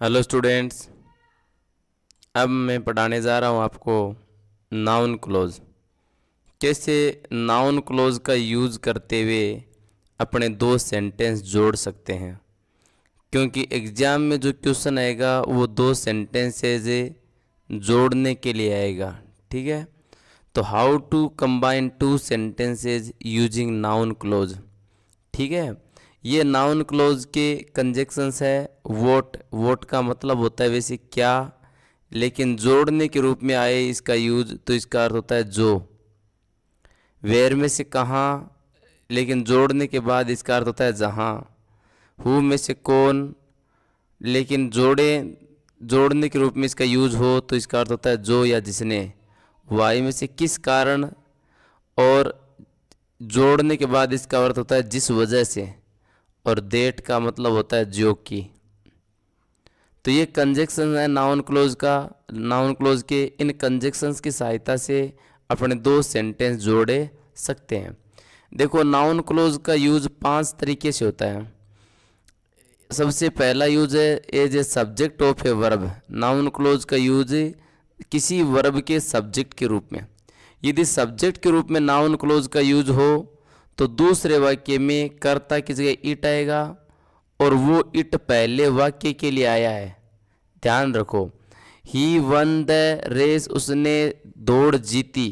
Hello students. अब मैं पढ़ाने जा रहा हूँ आपको नाउन क्लोज। कैसे नाउन क्लोज का यूज़ करते हुए अपने दो सेंटेंस जोड़ सकते हैं, क्योंकि एग्ज़ाम में जो क्वेश्चन आएगा वो दो सेंटेंसेस जोड़ने के लिए आएगा। ठीक है, तो how to combine two sentences using noun clause. ठीक है, ये नाउन क्लोज के कंजक्शंस है। वोट, वोट का मतलब होता है वैसे क्या, लेकिन जोड़ने के रूप में आए इसका यूज तो इसका अर्थ होता है जो। वेयर में से कहाँ, लेकिन जोड़ने के बाद इसका अर्थ होता है जहाँ। हु में से कौन, लेकिन जोड़ने के रूप में इसका यूज हो तो इसका अर्थ होता है जो या जिसने। वाई में से किस कारण, और जोड़ने के बाद इसका अर्थ होता है जिस वजह से। और देट का मतलब होता है जो की। तो ये कंजक्शन है नाउन क्लोज का। नाउन क्लोज के इन कंजक्शंस की सहायता से अपने दो सेंटेंस जोड़े सकते हैं। देखो, नाउन क्लोज का यूज 5 तरीके से होता है। सबसे पहला यूज है as a subject of a verb. Noun clause का यूज किसी वर्ब के सब्जेक्ट के रूप में। यदि सब्जेक्ट के रूप में नाउन क्लोज का यूज हो तो दूसरे वाक्य में कर्ता की जगह इट आएगा, और वो इट पहले वाक्य के लिए आया है। ध्यान रखो, ही वन द रेस, उसने दौड़ जीती।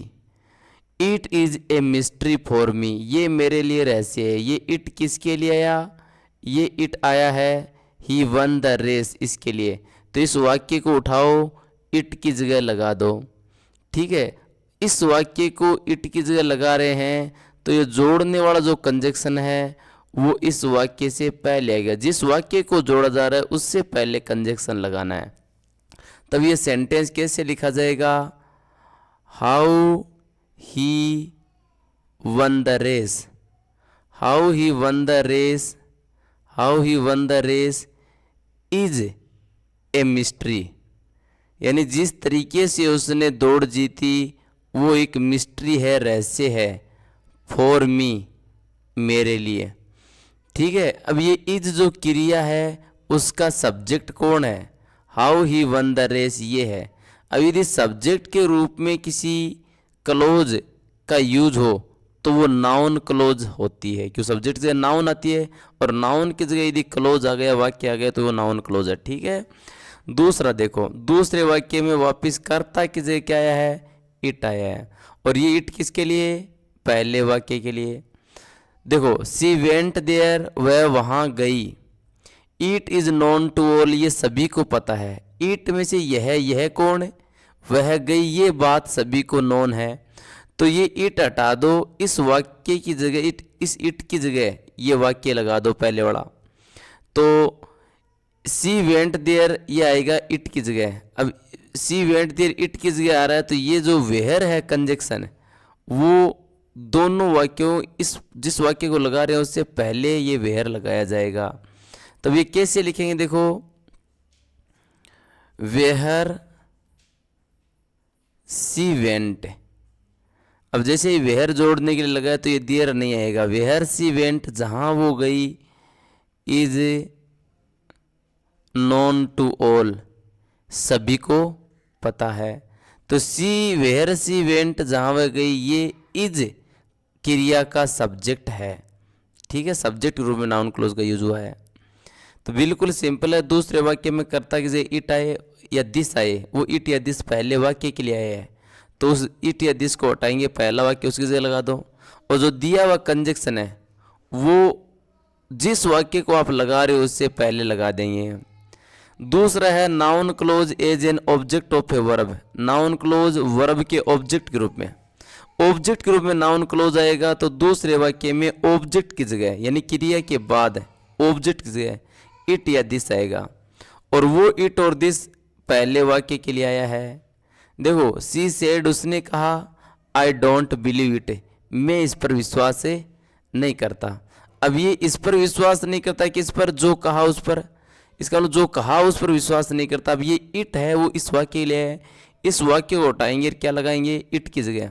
It is a mystery for me, ये मेरे लिए रहस्य है। ये इट किसके लिए आया, ये इट आया है ही वन द रेस, इसके लिए। तो इस वाक्य को उठाओ, इट की जगह लगा दो। ठीक है, इस वाक्य को इट की जगह लगा रहे हैं तो ये जोड़ने वाला जो कंजक्शन है वो इस वाक्य से पहले आएगा। जिस वाक्य को जोड़ा जा रहा है उससे पहले कंजक्शन लगाना है। तब ये सेंटेंस कैसे लिखा जाएगा, how he won the race. How he won the race, how he won the race is a mystery. यानी जिस तरीके से उसने दौड़ जीती वो एक मिस्ट्री है, रहस्य है। फॉर मी, मेरे लिए। ठीक है, अब ये इज जो क्रिया है उसका सब्जेक्ट कौन है, how he won the race ये है। अब यदि सब्जेक्ट के रूप में किसी क्लोज का यूज हो तो वो नाउन क्लोज होती है, क्यों सब्जेक्ट से नाउन आती है, और नाउन की जगह यदि क्लोज आ गया, वाक्य आ गया, तो वो नाउन क्लोज है। ठीक है, दूसरा देखो, दूसरे वाक्य में वापिस कर्ता की जगह क्या आया है, इट आया है। और ये इट किसके लिए, पहले वाक्य के लिए। देखो, सी वेंट देयर, वह वहाँ गई। It is known to all, ये सभी को पता है। ईट में से यह कौन है, वह गई, ये बात सभी को नोन है। तो ये ईट हटा दो, इस वाक्य की जगह इस ईट की जगह ये वाक्य लगा दो पहले वाला। तो सी वेंट देयर ये आएगा इट की जगह। अब सी वेंट देयर इट की जगह आ रहा है, तो ये जो वेयर है कंजक्शन, वो दोनों वाक्यों, इस जिस वाक्य को लगा रहे हैं उससे पहले ये वेयर लगाया जाएगा। तब ये कैसे लिखेंगे, देखो, वेहर सी वेंट। अब जैसे ही वेहर जोड़ने के लिए लगाया तो ये देयर नहीं आएगा। वेहर सी वेंट, जहां वो गई, इज नोन टू ऑल, सभी को पता है। तो सी वेहर सी वेंट, जहां वह गई, ये इज क्रिया का सब्जेक्ट है। ठीक है, सब्जेक्ट के रूप में नाउन क्लोज का यूज हुआ है। तो बिल्कुल सिंपल है। दूसरे वाक्य में कर्ता की जगह इट आए या दिस आए, वो इट या दिस पहले वाक्य के लिए आए हैं, तो उस इट या दिस को हटाएंगे, पहला वाक्य उसकी जगह लगा दो। और जो दिया हुआ कंजक्शन है वो जिस वाक्य को आप लगा रहे हो उससे पहले लगा देंगे। दूसरा है noun clause as an object of a verb. Noun clause verb के ऑब्जेक्ट के रूप में। ऑब्जेक्ट के रूप में नाउन क्लोज आएगा तो दूसरे वाक्य में ऑब्जेक्ट की जगह, यानी क्रिया के बाद ऑब्जेक्ट की जगह इट या दिस आएगा, और वो इट और दिस पहले वाक्य के लिए आया है। देखो, सी सेड, उसने कहा, आई डोंट बिलीव इट, मैं इस पर विश्वास नहीं करता। अब ये इस पर विश्वास नहीं करता, किस पर, जो कहा उस पर। इसका मतलब जो कहा उस पर विश्वास नहीं करता। अब ये इट है, वो इस वाक्य के लिए है। इस वाक्य को उठाएंगे, क्या लगाएंगे, इट की जगह।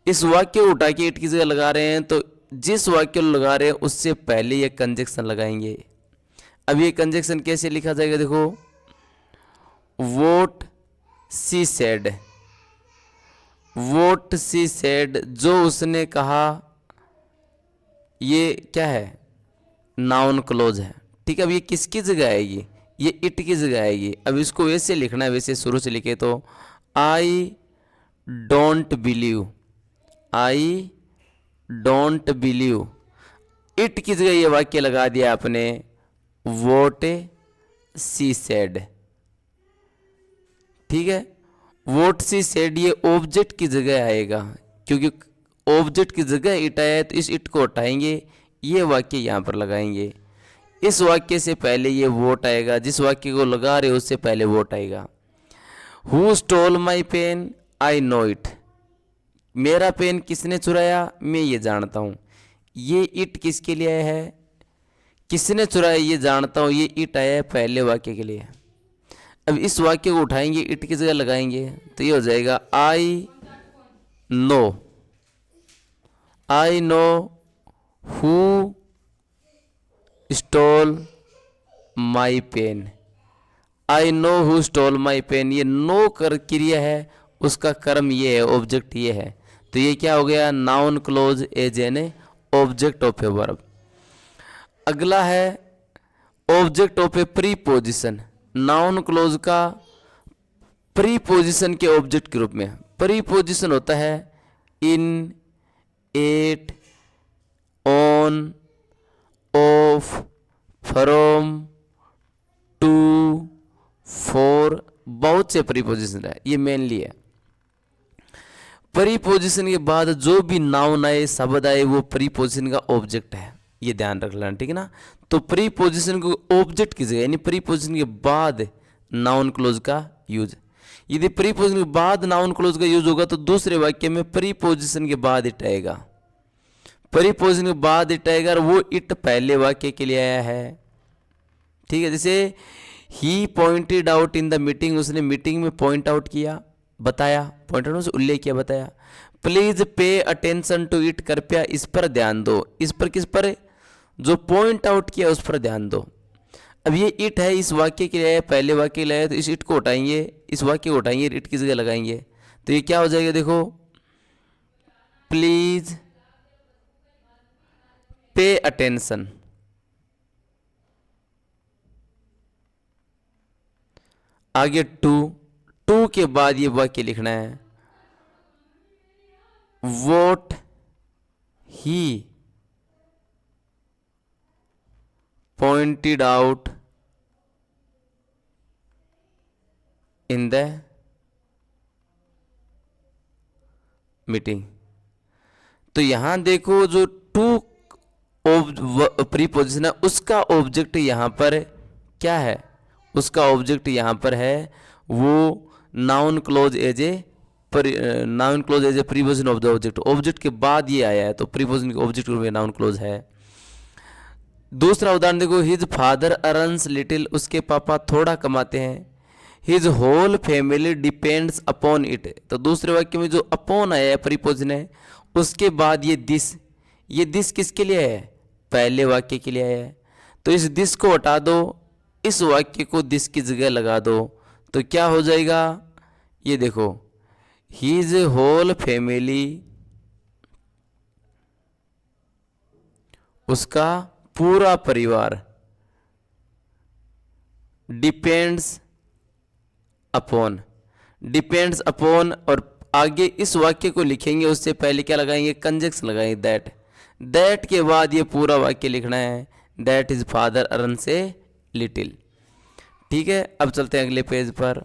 इस वाक्य को उठा के इट की जगह लगा रहे हैं, तो जिस वाक्य को लगा रहे हैं उससे पहले ये कंजक्शन लगाएंगे। अब ये कंजक्शन कैसे लिखा जाएगा, देखो, vote she said, vote she said, जो उसने कहा, ये क्या है, नाउन क्लोज है। ठीक है, अब ये किसकी जगह आएगी, ये इट की जगह आएगी। अब इसको वैसे लिखना है, वैसे शुरू से लिखे तो I don't believe, I don't believe, it की जगह ये वाक्य लगा दिया आपने, वोट सी सेड। ठीक है, वोट सी सेड ये ऑब्जेक्ट की जगह आएगा, क्योंकि ऑब्जेक्ट की जगह इट आया है तो इस इट को हटाएंगे, ये वाक्य यहाँ पर लगाएंगे। इस वाक्य से पहले ये वोट आएगा, जिस वाक्य को लगा रहे हो उससे पहले वोट आएगा। Who stole my pen, I know it, मेरा पेन किसने चुराया, मैं ये जानता हूँ। ये इट किसके लिए आया है, किसने चुराया ये जानता हूँ, ये इट आया है पहले वाक्य के लिए। अब इस वाक्य को उठाएंगे, इट की जगह लगाएंगे, तो ये हो जाएगा I know, I know who stole my pen, I know who stole my pen, ये नो कर क्रिया है, उसका कर्म ये है, ऑब्जेक्ट ये है, तो ये क्या हो गया, noun clause as an object of a verb. अगला है object of a preposition, noun clause का प्रीपोजिशन के ऑब्जेक्ट के रूप में। प्रीपोजिशन होता है in, at, on, of, from, to, for, बहुत से प्रीपोजिशन है, ये मेनली है। प्रीपोजिशन के बाद जो भी नाउन आए, शब्द आए, वो प्रीपोजिशन का ऑब्जेक्ट है, ये ध्यान रख लेना। ठीक है ना, तो प्रीपोजिशन को ऑब्जेक्ट की जगह, यानी प्रीपोजिशन के बाद नाउन क्लोज का यूज। यदि प्रीपोजिशन के बाद नाउन क्लोज का यूज होगा तो दूसरे वाक्य में प्रीपोजिशन के बाद इट आएगा, प्रीपोजिशन के बाद इट आएगा, और वो इट पहले वाक्य के लिए आया है। ठीक है, जैसे ही pointed out in the meeting, उसने मीटिंग में पॉइंट आउट किया, बताया, पॉइंट आउट से उल्लेख किया, बताया। Please pay attention to it, कृपया इस पर ध्यान दो, इस पर, किस पर, जो पॉइंट आउट किया उस पर ध्यान दो। अब ये इट है, इस वाक्य के लिए पहले वाक्य के लिए, तो इस इट को उठाएंगे, इस वाक्य को उठाएंगे, इट की जगह लगाएंगे, तो ये क्या हो जाएगा, देखो, प्लीज पे अटेंशन। आगे टू, टू के बाद ये वाक्य लिखना है, vote he pointed out in the meeting. तो यहां देखो, जो टू प्रीपोजिशन है उसका ऑब्जेक्ट यहां पर क्या है, उसका ऑब्जेक्ट यहां पर है वो noun clause as a, noun clause as a preposition of the object, object के बाद ये आया है, तो प्रीपोजिशन के ऑब्जेक्ट में नाउन क्लोज है। दूसरा उदाहरण देखो, हिज फादर अर्न्स लिटिल, उसके पापा थोड़ा कमाते हैं। His whole family depends upon it, तो दूसरे वाक्य में जो अपॉन आया है प्रीपोजिशन है, उसके बाद ये दिस किसके लिए है, पहले वाक्य के लिए आया है, तो इस दिस को हटा दो, इस वाक्य को दिस की जगह लगा दो, तो क्या हो जाएगा, ये देखो, हिज होल फैमिली, उसका पूरा परिवार, डिपेंड्स अपॉन, डिपेंड्स अपॉन, और आगे इस वाक्य को लिखेंगे उससे पहले क्या लगाएंगे, कंजक्शन लगाएंगे, दैट, दैट के बाद ये पूरा वाक्य लिखना है, that is father earns a little. ठीक है, अब चलते हैं अगले पेज पर।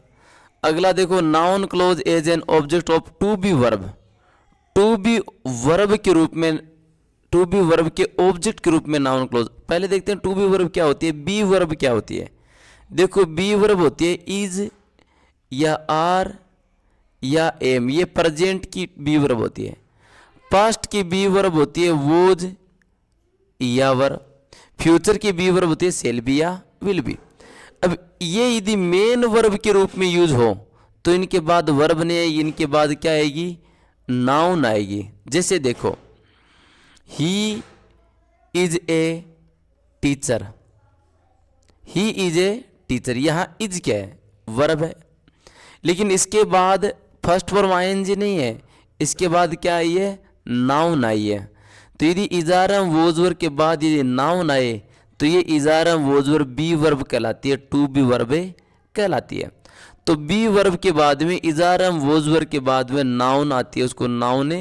अगला देखो, noun clause as an object of to be verb, to be verb के रूप में, टू बी वर्ब के ऑब्जेक्ट के रूप में नाउन क्लोज। पहले देखते हैं टू बी वर्ब क्या होती है, बी वर्ब क्या होती है। देखो, बी वर्ब होती है इज या आर या एम, ये प्रेजेंट की बी वर्ब होती है। पास्ट की बी वर्ब होती है वोज या वर, फ्यूचर की बी वर्ब होती है सेल बी या विल बी। अब ये यदि मेन वर्ब के रूप में यूज हो तो इनके बाद वर्ब नहीं आएगी, इनके बाद क्या आएगी, नाउन आएगी। जैसे देखो, he is a teacher, he is a teacher, यहां इज क्या है, वर्ब है। लेकिन इसके बाद फर्स्ट फॉर्म आईएनजी नहीं है, इसके बाद क्या आई है, नाउन आई है। तो यदि इजारम वोजवर के बाद यदि नाउन आए तो ये इजारम वोजवर बी वर्ब कहलाती है, टू बी वर्ब कहलाती है। तो बी वर्ब के बाद में इजारम वोजवर के बाद में नाउन आती है, उसको नाउन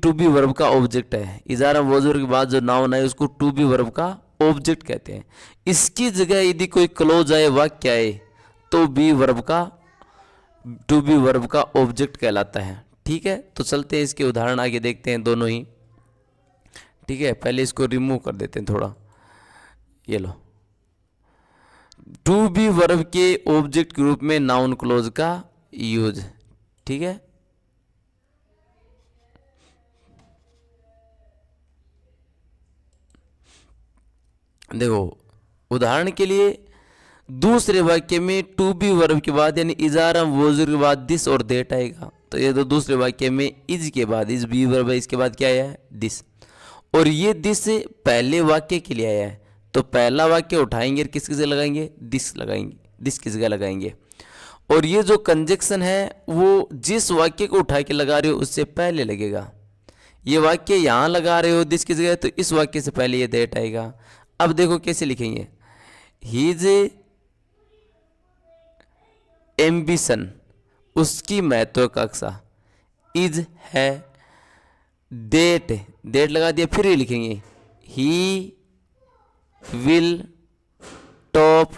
टू बी वर्ब का ऑब्जेक्ट है। इजारम वोजवर के बाद जो नाउन आए उसको टू बी वर्ब का ऑब्जेक्ट कहते हैं। इसकी जगह यदि कोई क्लोज आए, वाक्य आए, तो बी वर्ब का टू बी वर्ब का ऑब्जेक्ट कहलाता है। ठीक है, तो चलते हैं इसके उदाहरण आगे देखते हैं दोनों ही। ठीक है, पहले इसको रिमूव कर देते हैं थोड़ा। ये लो, टू बी वर्ब के ऑब्जेक्ट के रूप में नाउन क्लोज का यूज। ठीक है, देखो उदाहरण के लिए दूसरे वाक्य में टू बी वर्ब के बाद यानी इजारम वोजर के बाद दिस और देट आएगा। तो ये तो दूसरे वाक्य में इज के बाद, इज बी वर्ब है, इसके बाद क्या आया है, दिस। और ये दिस पहले वाक्य के लिए आया है, तो पहला वाक्य उठाएंगे और किसकी जगह लगाएंगे, दिस लगाएंगे, दिस की जगह लगाएंगे। और ये जो कंजक्शन है वो जिस वाक्य को उठा के लगा रहे हो उससे पहले लगेगा। ये वाक्य यहाँ लगा रहे हो दिस की जगह, तो इस वाक्य से पहले ये देट आएगा। अब देखो कैसे लिखेंगे, हीज एम्बिशन, उसकी महत्वाकांक्षा, इज है, डेट, डेट लगा दिया, फिर ये लिखेंगे he will top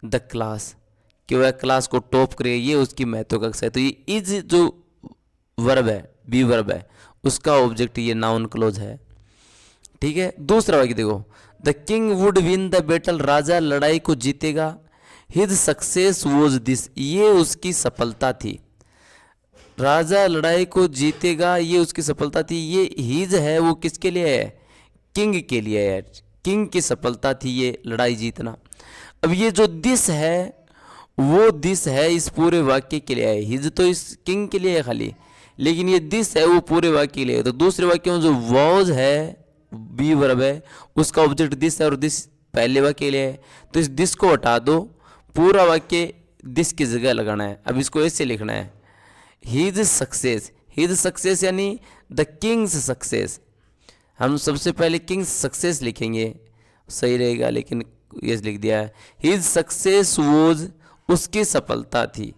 the class, कि वह क्लास को टॉप करे, ये उसकी महत्वाकांक्षा है। तो ये इज जो वर्ब है, बी वर्ब है, उसका ऑब्जेक्ट ये नाउन क्लोज है। ठीक है, दूसरा वाक्य देखो, the king would win the battle, राजा लड़ाई को जीतेगा, हिज सक्सेस वॉज दिस, ये उसकी सफलता थी। राजा लड़ाई को जीतेगा, ये उसकी सफलता थी। ये हिज है वो किसके लिए है, किंग के लिए है, किंग की सफलता थी ये लड़ाई जीतना। अब ये जो दिस है वो दिस है इस पूरे वाक्य के लिए है, हिज तो इस किंग के लिए है खाली, लेकिन ये दिस है वो पूरे वाक्य के लिए है। तो दूसरे वाक्य में जो वॉज है, बी वर्ब है, उसका ऑब्जेक्ट दिस है और दिस पहले वाक्य के लिए है। तो इस दिस को हटा दो, पूरा वाक्य दिस की जगह लगाना है। अब इसको ऐसे लिखना है, हिज सक्सेस, हिज सक्सेस यानी द किंग्स सक्सेस। हम सबसे पहले किंग्स सक्सेस लिखेंगे, सही रहेगा, लेकिन ये लिख दिया है, हिज सक्सेस वॉज, उसकी सफलता थी,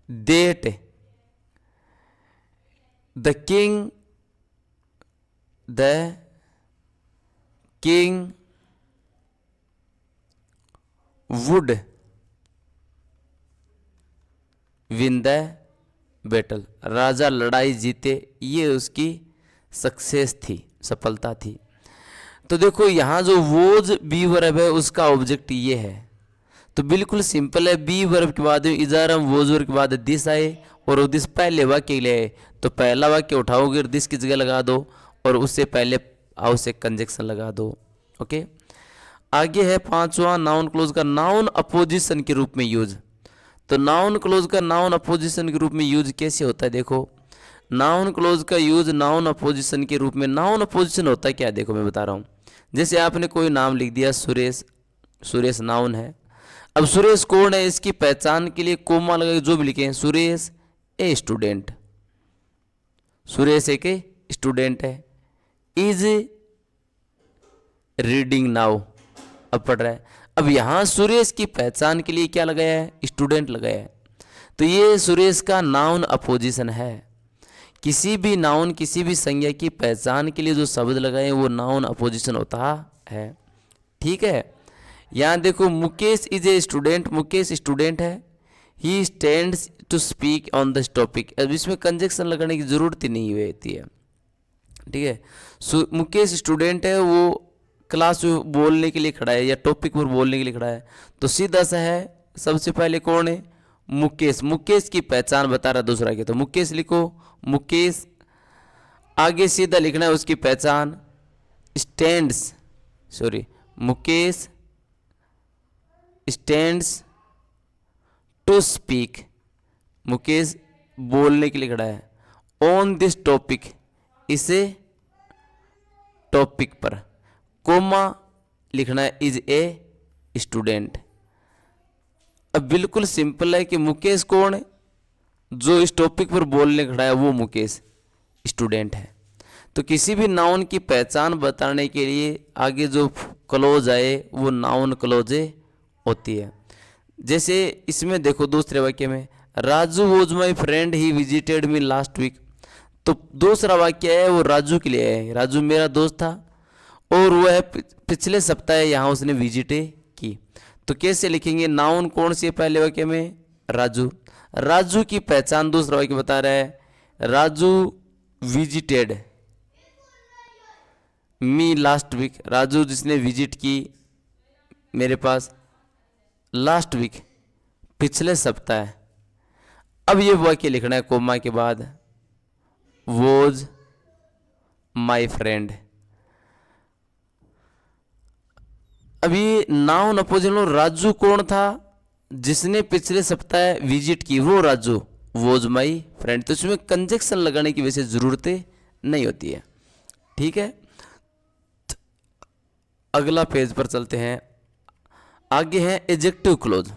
that the king would win the battle, राजा लड़ाई जीते, ये उसकी सक्सेस थी, सफलता थी। तो देखो यहाँ जो वोज बी वर्ब है उसका ऑब्जेक्ट ये है। तो बिल्कुल सिंपल है, बी वर्ब के बाद इजारम वोज वर्ब के बाद दिस आए और दिस पहले वाक्य के लिए आए, तो पहला वाक्य उठाओगे और दिस की जगह लगा दो और उससे पहले आवश्यक कंजक्शन लगा दो। ओके, आगे है पांचवा, नाउन क्लोज का नाउन अपोजिशन के रूप में यूज। तो नाउन क्लोज का नाउन अपोजिशन के रूप में यूज कैसे होता है, देखो नाउन क्लोज का यूज नाउन अपोजिशन के रूप में, नाउन अपोजिशन होता है क्या, देखो मैं बता रहा हूँ। जैसे आपने कोई नाम लिख दिया सुरेश, सुरेश नाउन है। अब सुरेश कौन है, इसकी पहचान के लिए कोमा लगा जो भी लिखे, सुरेश ए स्टूडेंट, सुरेश एक स्टूडेंट है, इज रीडिंग नाउ, अब पढ़ रहा है। अब यहाँ सुरेश की पहचान के लिए क्या लगाया है, स्टूडेंट लगाया है। तो ये सुरेश का नाउन अपोजिशन है। किसी भी नाउन, किसी भी संज्ञा की पहचान के लिए जो शब्द लगाए वो नाउन अपोजिशन होता है। ठीक है, यहाँ देखो Mukesh is a student, Mukesh student है, he stands to speak on this topic. अब इसमें कंजक्शन लगाने की जरूरत ही नहीं होती है। ठीक है, मुकेश स्टूडेंट है, वो क्लास में बोलने के लिए खड़ा है या टॉपिक पर बोलने के लिए खड़ा है। तो सीधा सा है, सबसे पहले कौन है, मुकेश, मुकेश की पहचान बता रहा दूसरा के, तो मुकेश लिखो, मुकेश। आगे सीधा लिखना है उसकी पहचान, stands, sorry, Mukesh stands to speak, Mukesh बोलने के लिए खड़ा है, ऑन दिस टॉपिक, इसे टॉपिक पर, कोमा लिखना है, इज ए स्टूडेंट। अब बिल्कुल सिंपल है कि मुकेश कौन है, जो इस टॉपिक पर बोलने खड़ा है वो मुकेश स्टूडेंट है। तो किसी भी नाउन की पहचान बताने के लिए आगे जो क्लोज आए वो नाउन क्लोज होती है। जैसे इसमें देखो दूसरे वाक्य में, Raju was my friend he visited me last week. तो दूसरा वाक्य है वो राजू के लिए है, राजू मेरा दोस्त था और वह पिछले सप्ताह यहाँ उसने विजिट की। तो कैसे लिखेंगे, नाउन कौन सी है पहले वाक्य में, राजू। राजू की पहचान दूसरा वाक्य बता रहा है, Raju visited me last week, Raju जिसने विजिट की मेरे पास लास्ट वीक पिछले सप्ताह। अब ये वाक्य लिखना है कोमा के बाद, वॉज माई फ्रेंड। अभी नाउन अपोजिशन, राजू कौन था जिसने पिछले सप्ताह विजिट की, वो राजू वॉज माई फ्रेंड। तो इसमें कंजक्शन लगाने की वैसे जरूरत नहीं होती है। ठीक है, अगला पेज पर चलते हैं। आगे है एडजेक्टिव क्लोज।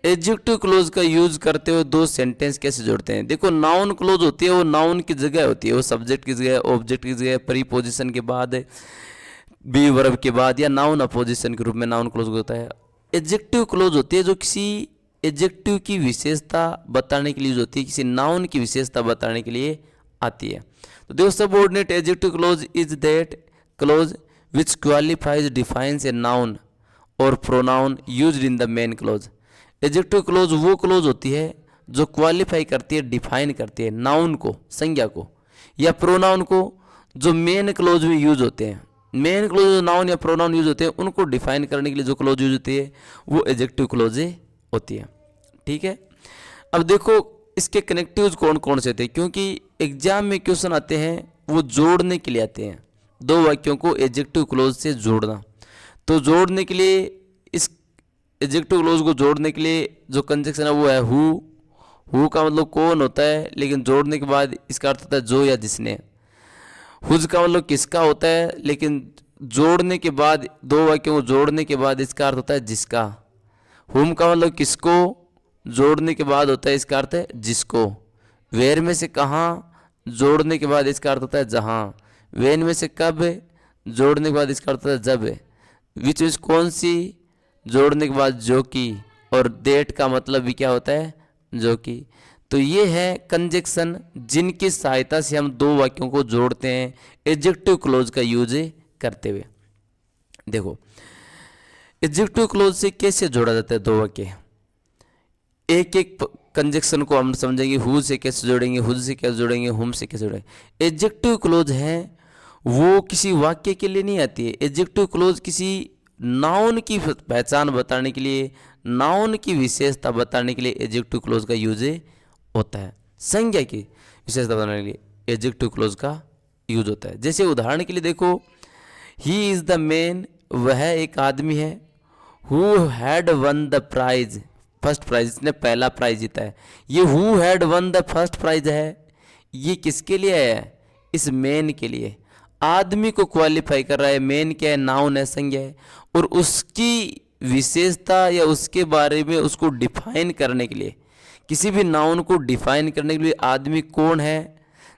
एडजेक्टिव क्लोज का यूज करते हुए दो सेंटेंस कैसे जोड़ते हैं। देखो नाउन क्लोज होती है वो नाउन की जगह होती है, वो सब्जेक्ट की जगह, ऑब्जेक्ट की जगह, प्रीपोजिशन के बाद, बी वर्ब के बाद, या नाउन अपोजिशन के रूप में नाउन क्लोज होता है। एडजेक्टिव क्लोज होती है जो किसी एडजेक्टिव की विशेषता बताने के लिए जो होती है, किसी नाउन की विशेषता बताने के लिए आती है। तो देखो subordinate adjective clause is that clause which qualifies defines a noun और pronoun used in the main clause. Adjective clause वो क्लोज होती है जो क्वालिफाई करती है, डिफाइन करती है नाउन को, संज्ञा को, या प्रोनाउन को, जो मेन क्लोज में यूज होते हैं। मेन क्लोज जो नाउन या प्रोनाउन यूज होते हैं उनको डिफाइन करने के लिए जो क्लोज यूज होती है वो एडजेक्टिव क्लोज होती है। ठीक है, अब देखो इसके कनेक्टिव्स कौन कौन से होते हैं, क्योंकि एग्जाम में क्वेश्चन आते हैं वो जोड़ने के लिए आते हैं, दो वाक्यों को एडजेक्टिव क्लोज से जोड़ना। तो जोड़ने के लिए, इस एडजेक्टिव क्लोज को जोड़ने के लिए जो कंजक्शन है वो है हु का मतलब कौन होता है, लेकिन जोड़ने के बाद इसका अर्थ होता है जो या जिसने। हुज का मतलब किसका होता है, लेकिन जोड़ने के बाद, दो वाक्यों को जोड़ने के बाद इसका अर्थ होता है जिसका। हुम का मतलब किसको, जोड़ने के बाद होता है इसका अर्थ है जिसको। वेयर में से कहाँ, जोड़ने के बाद इसका अर्थ होता है जहाँ। वेन में से कब, जोड़ने के बाद इसका अर्थ होता है जब। विच इज कौन सी, जोड़ने के बाद जो कि। और देट का मतलब भी क्या होता है, जो कि। तो ये है कंजक्शन जिनकी सहायता से हम दो वाक्यों को जोड़ते हैं एडजेक्टिव क्लोज का यूज करते हुए। देखो एडजेक्टिव क्लोज से कैसे जोड़ा जाता है दो वाक्य, एक एक कंजक्शन को हम समझेंगे। हु से कैसे जोड़ेंगे, हुज से कैसे जोड़ेंगे, हुम से कैसे जोड़ेंगे। एडजेक्टिव क्लोज है वो किसी वाक्य के लिए नहीं आती है। एडजेक्टिव क्लोज किसी नाउन की पहचान बताने के लिए, नाउन की विशेषता बताने के लिए एडजेक्टिव क्लोज का यूज होता है। संज्ञा की विशेषता बताने के लिए एडजेक्टिव क्लोज का यूज होता है। जैसे उदाहरण के लिए देखो, ही इज द मैन, वह एक आदमी है, who had won the prize, first prize, इसने पहला प्राइज जीता है। ये who had won the first prize है, ये किसके लिए है, इस मैन के लिए। आदमी को क्वालिफाई कर रहा है, मैन क्या है, नाउन है, संज्ञा है, और उसकी विशेषता या उसके बारे में उसको डिफाइन करने के लिए, किसी भी नाउन को डिफाइन करने के लिए आदमी कौन है,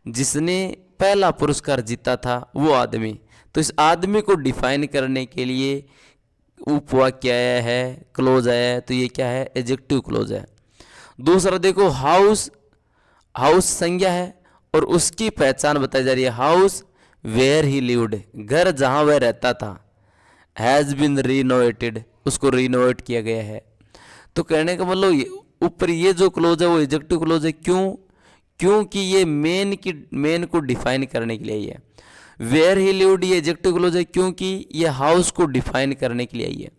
जिसने पहला पुरस्कार जीता था वो आदमी। तो इस आदमी को डिफाइन करने के लिए उपवाक्य आया है, क्लोज आया है, तो ये क्या है, एडजेक्टिव क्लोज है। दूसरा देखो हाउस, हाउस संज्ञा है और उसकी पहचान बताई जा रही है, हाउस वेयर ही लिव्ड, घर जहाँ वह रहता था। हैज़ बिन रिनोवेटेड, उसको रिनोवेट किया गया है। तो कहने का मतलब ऊपर ये जो क्लोज है वो एडजेक्टिव क्लोज है। क्यों, क्योंकि ये मेन को डिफाइन करने के लिए आई है। वेयर ही लिव्ड ये एडजेक्टिव क्लोज है क्योंकि ये हाउस को डिफाइन करने के लिए आई है।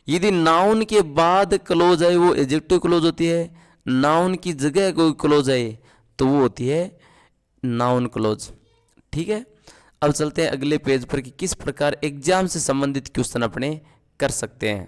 यदि नाउन के बाद क्लोज है वो एडजेक्टिव क्लोज होती है, नाउन की जगह कोई क्लोज है तो वो होती है नाउन क्लोज। ठीक है, अब चलते हैं अगले पेज पर कि किस प्रकार एग्जाम से संबंधित क्वेश्चन अपने कर सकते हैं।